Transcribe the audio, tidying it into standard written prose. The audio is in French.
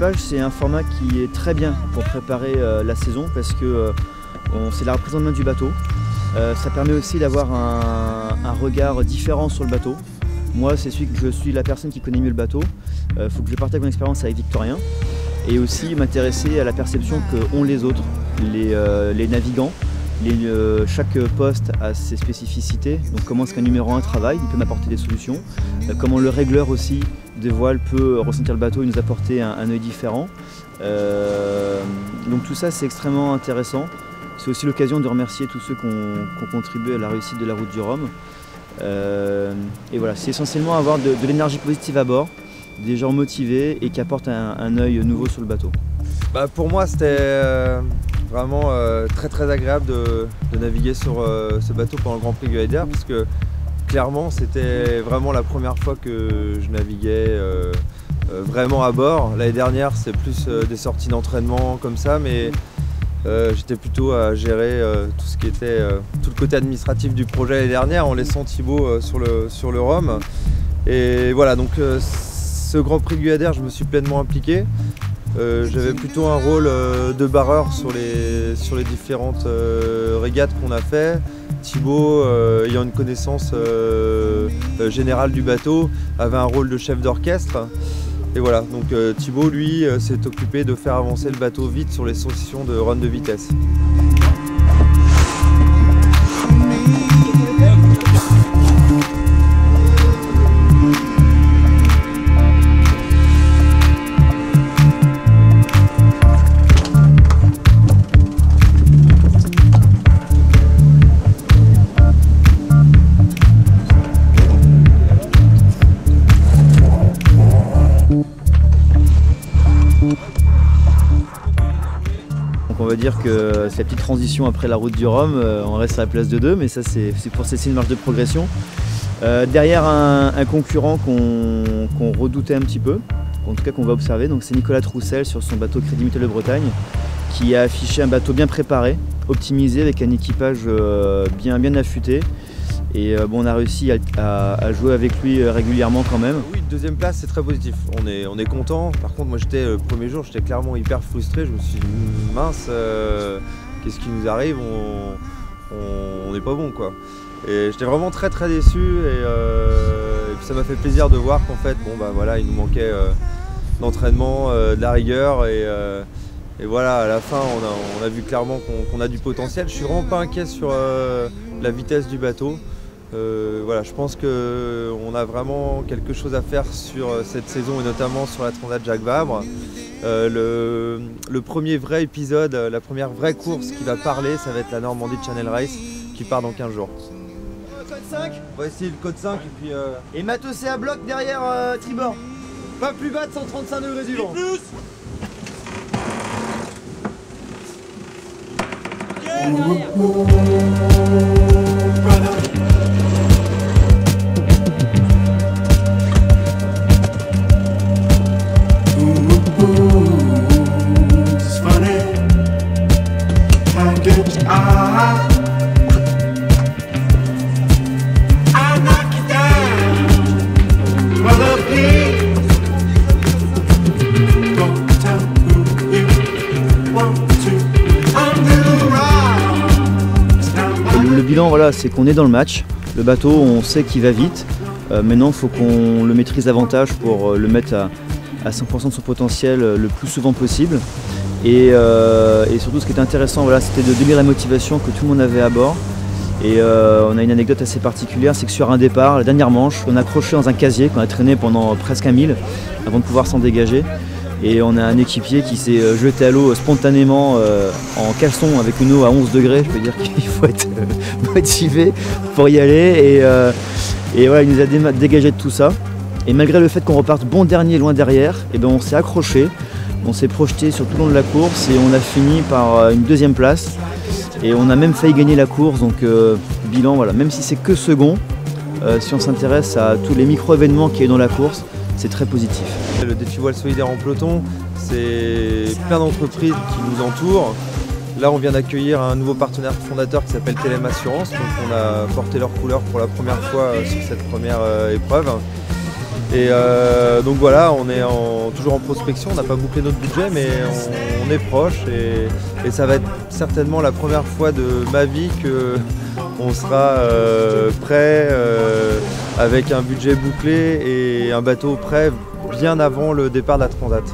équipage, c'est un format qui est très bien pour préparer la saison parce que c'est la reprise en main du bateau. Ça permet aussi d'avoir un regard différent sur le bateau. Moi, c'est celui que je suis la personne qui connaît mieux le bateau. Il faut que je partage mon expérience avec Victorien et aussi m'intéresser à la perception qu'ont les autres, les navigants. Chaque poste a ses spécificités, donc comment est-ce qu'un numéro 1 travaille, il peut m'apporter des solutions, comment le régleur aussi de voile peut ressentir le bateau et nous apporter un œil différent. Donc tout ça c'est extrêmement intéressant. C'est aussi l'occasion de remercier tous ceux qui ont contribué à la réussite de la route du Rhum. Et voilà, c'est essentiellement avoir de l'énergie positive à bord, des gens motivés et qui apportent un œil nouveau sur le bateau. Pour moi c'était vraiment très agréable de naviguer sur ce bateau pendant le Grand Prix Glider parce que clairement c'était vraiment la première fois que je naviguais vraiment à bord. L'année dernière c'est plus des sorties d'entraînement comme ça, mais j'étais plutôt à gérer tout ce qui était tout le côté administratif du projet l'année dernière en laissant Thibaut sur le Rhum. Et voilà, donc ce Grand Prix Glider je me suis pleinement impliqué. J'avais plutôt un rôle de barreur sur les différentes régates qu'on a fait. Thibaut, ayant une connaissance générale du bateau, avait un rôle de chef d'orchestre. Et voilà, donc Thibaut, lui, s'est occupé de faire avancer le bateau vite sur les sessions de run de vitesse. On va dire que c'est la petite transition après la route du Rhum, on reste à la place de 2, mais ça c'est pour cesser une marge de progression. Derrière un concurrent qu'on redoutait un petit peu, en tout cas qu'on va observer, donc c'est Nicolas Troussel sur son bateau Crédit Mutuel de Bretagne, qui a affiché un bateau bien préparé, optimisé avec un équipage bien affûté. Et on a réussi à jouer avec lui régulièrement quand même. Oui, deuxième place, c'est très positif. On est content. Par contre, moi j'étais le premier jour, j'étais clairement hyper frustré. Je me suis dit mince, qu'est-ce qui nous arrive, on n'est pas bon quoi. Et j'étais vraiment très déçu et puis ça m'a fait plaisir de voir qu'en fait, voilà, il nous manquait d'entraînement, de la rigueur et voilà, à la fin, on a vu clairement qu'on a du potentiel. Je suis vraiment pas inquiet sur la vitesse du bateau. Voilà, je pense qu'on a vraiment quelque chose à faire sur cette saison et notamment sur la Transat Jacques Vabre. Le premier vrai épisode, la première vraie course qui va parler, ça va être la Normandie Channel Race qui part dans 15 jours. Code 5. On va essayer le code 5 et puis... Et matossé à bloc derrière tribord. Pas plus bas de 135 degrés du vent. Le bilan, voilà, c'est qu'on est dans le match. Le bateau, on sait qu'il va vite. Maintenant, il faut qu'on le maîtrise davantage pour le mettre à 100% de son potentiel le plus souvent possible. Et surtout, ce qui est intéressant, voilà, c'était de donner la motivation que tout le monde avait à bord. Et on a une anecdote assez particulière, c'est que sur un départ, la dernière manche, on a accroché dans un casier qu'on a traîné pendant presque 1 mille avant de pouvoir s'en dégager. Et on a un équipier qui s'est jeté à l'eau spontanément en caleçon avec une eau à 11 degrés. Je peux dire qu'il faut être motivé pour y aller. Et voilà, il nous a dégagé de tout ça. Et malgré le fait qu'on reparte bon dernier loin derrière, et ben on s'est accroché, on s'est projeté sur tout le long de la course et on a fini par une 2e place. Et on a même failli gagner la course, donc bilan, voilà, même si c'est que second, si on s'intéresse à tous les micro-événements qu'il y a dans la course, c'est très positif. Le défi voile solidaire en peloton, c'est plein d'entreprises qui nous entourent. Là, on vient d'accueillir un nouveau partenaire fondateur qui s'appelle Telem Assurance. Donc, on a porté leurs couleurs pour la première fois sur cette première épreuve. Et donc voilà, on est toujours en prospection, on n'a pas bouclé notre budget, mais on est proche et ça va être certainement la première fois de ma vie qu'on sera prêt avec un budget bouclé et un bateau prêt bien avant le départ de la Transat.